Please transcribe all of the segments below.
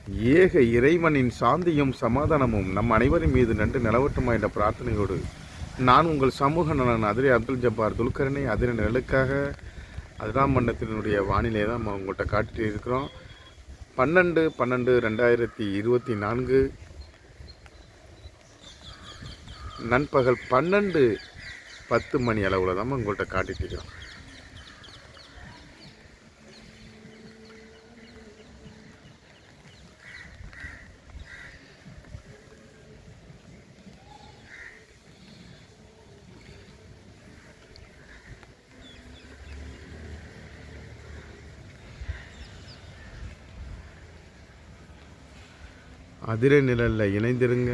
ஏக இறைவனின் சாந்தியும் சமாதானமும் நம் அனைவரின் மீது நன்று நிலவட்டுமா என்ற பிரார்த்தனையோடு நான் உங்கள் சமூக நலன் அதிரை அப்துல் ஜப்பார் துல்கரனை அதிர நிழலுக்காக அதிராம் மண்டலத்தினுடைய வானிலை தான் நம்ம உங்கள்கிட்ட காட்டிட்டு இருக்கிறோம். 12/12/2024 நண்பகல் 12:10 மணி அளவில் தான் உங்கள்கிட்ட காட்டிட்டு இருக்கிறோம். அதிரை நிழலில் இணைந்திருங்க.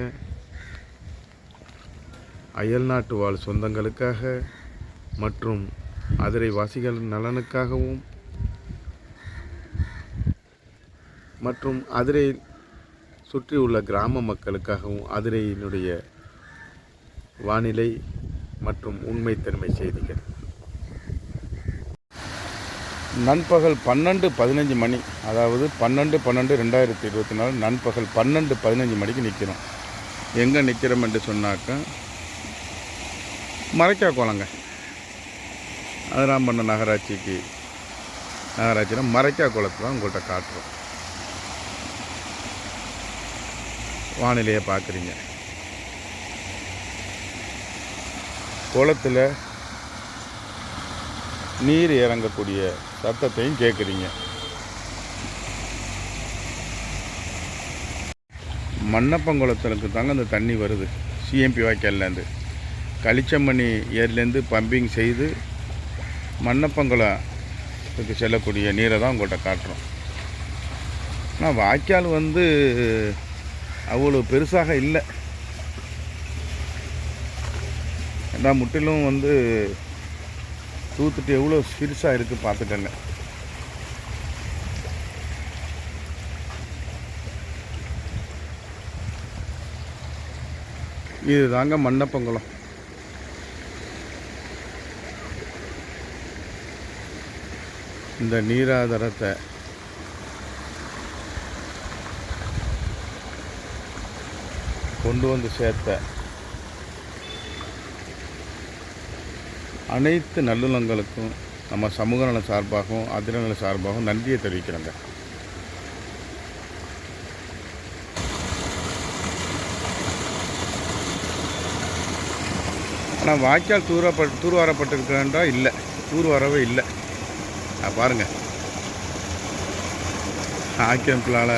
அயல் நாட்டு வாழ் சொந்தங்களுக்காக மற்றும் அதிரை வாசிகள் நலனுக்காகவும் மற்றும் அதிரை சுற்றியுள்ள கிராம மக்களுக்காகவும் அதிரையினுடைய வானிலை மற்றும் உண்மைத்தன்மை செய்திகள். நண்பகல் 12:15 மணி, அதாவது 12/12/2024 நண்பகல் 12:15 மணிக்கு நிற்கிறோம். எங்கே நிற்கிறோம் என்று சொன்னாக்கா மரைக்கா குளங்க, அதிராம்பண்ண நகராட்சியில் மரைக்கா குளத்தை தான் உங்கள்கிட்ட காட்டுறோம். வானிலையை பார்க்குறீங்க. குளத்தில் நீர் இறங்கக்கூடிய சத்தத்தையும் கேட்குறீங்க. மண்ணப்பங்குளத்திற்கு தாங்க அந்த தண்ணி வருது. சிஎம்பி வாய்க்கால்லேருந்து களிச்சம்மணி ஏர்லேருந்து பம்பிங் செய்து மண்ணப்பங்குளத்துக்கு செல்லக்கூடிய நீரை தான் உங்கள்கிட்ட காட்டுறோம். ஆனால் வாய்க்கால் அவ்வளோ பெருசாக இல்லை. ஏன்னா முற்றிலும் தூத்துட்டு எவ்வளோ சிறுசாக இருக்குது பார்த்துக்கங்க. இது தாங்க மண்ணப்பங்குளம். இந்த நீராதாரத்தை கொண்டு வந்து சேர்த்த அனைத்து நல்லுள்ளங்களுக்கும் நம்ம சமூக நல சார்பாகவும் அதிரநல சார்பாகவும் நன்றியை தெரிவிக்கிறோங்க. ஆனால் வாய்க்கால் தூர்வாரப்பட்டிருக்கிறா இல்லை, தூர்வாரவே இல்லை. பாருங்கள், ஆக்கிரமிப்புகளால்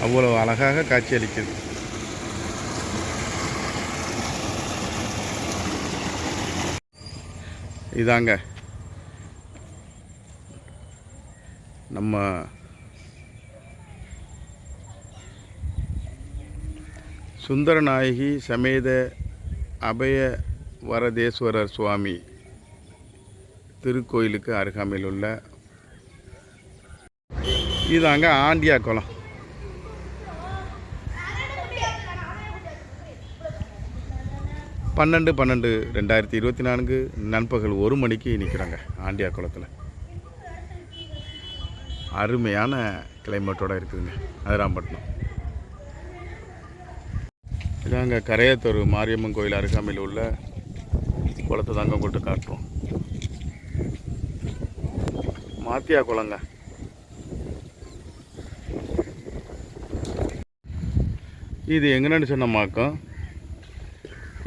அவ்வளோ அழகாக காட்சியளிக்குது. இதாங்க நம்ம சுந்தரநாயகி சமேத அபய வரதேஸ்வரர் சுவாமி திருக்கோயிலுக்கு அருகாமையில் உள்ள இதாங்க ஆண்டியா குளம். பன்னெண்டு 2024 நண்பகல் 1 மணிக்கு நிற்கிறாங்க ஆண்டியா குளத்தில். அருமையான கிளைமேட்டோடு இருக்குதுங்க அதிராம்பட்டினம். இதாங்க கரையத்தூர் மாரியம்மன் கோயில் அருகாமையில் உள்ள குளத்தை தாங்க உங்கள்கிட்ட காட்டுறோம். மாத்தியா குளங்க. இது எங்கன்னு சொன்னமாக்கம்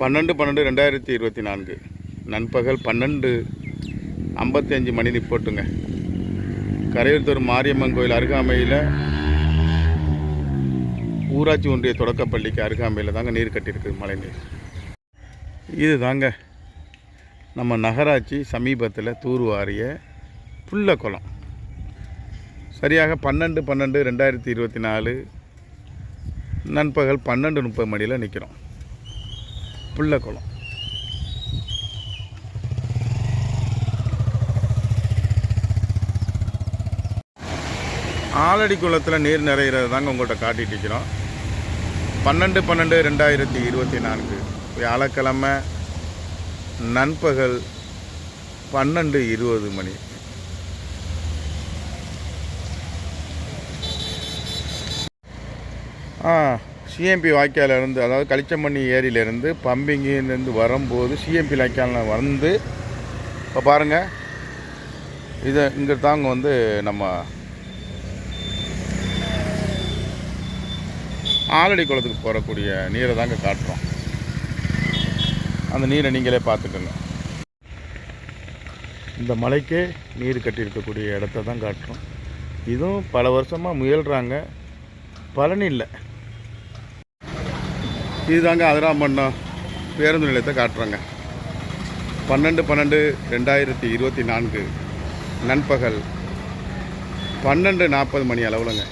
12/12/2024 நண்பகல் 12:55 மணி போட்டுங்க. கரையூர்த்தூர் மாரியம்மன் கோயில் அருகாமையில் ஊராட்சி ஒன்றிய தொடக்கப்பள்ளிக்கு அருகாமையில் தாங்க நீர் கட்டியிருக்கு, மழை நீர். இது தாங்க நம்ம நகராட்சி சமீபத்தில் தூர்வாரிய புள்ள குளம். சரியாக 12/12/2024 நண்பகல் 12:30 மணியில் நிற்கிறோம். புள்ள குளம். ஆலடி குளத்தில் நீர் நிறைகிறது தாங்க உங்கள்கிட்ட காட்டிட்டு இருக்கிறோம். 12/12/2024 வியாழக்கிழமை நண்பகல் 12:20 மணி. சிஎம்பி வாய்க்காலிருந்து, அதாவது களிச்சம்பண்ணி ஏரியிலேருந்து பம்பிங்கிலேருந்து வரும்போது சிஎம்பி வாய்க்காலில் வந்து இப்போ பாருங்கள், இதை இங்கே தாங்க வந்து நம்ம ஆலடி குளத்துக்கு போகக்கூடிய நீரை தாங்க காட்டுறோம். அந்த நீரை நீங்களே பார்த்துக்கோங்க. இந்த மலைக்கே நீர் கட்டியிருக்கக்கூடிய இடத்த தான் காட்டுறோம். இதுவும் பல வருஷமாக முயல்கிறாங்க, பலன் இல்லை. இதுதாங்க அதிராம்பட்டினம் பேருந்து நிலையத்தை காட்டுறாங்க. 12/12/2024 நண்பகல் 12:40 மணி அளவுலங்க.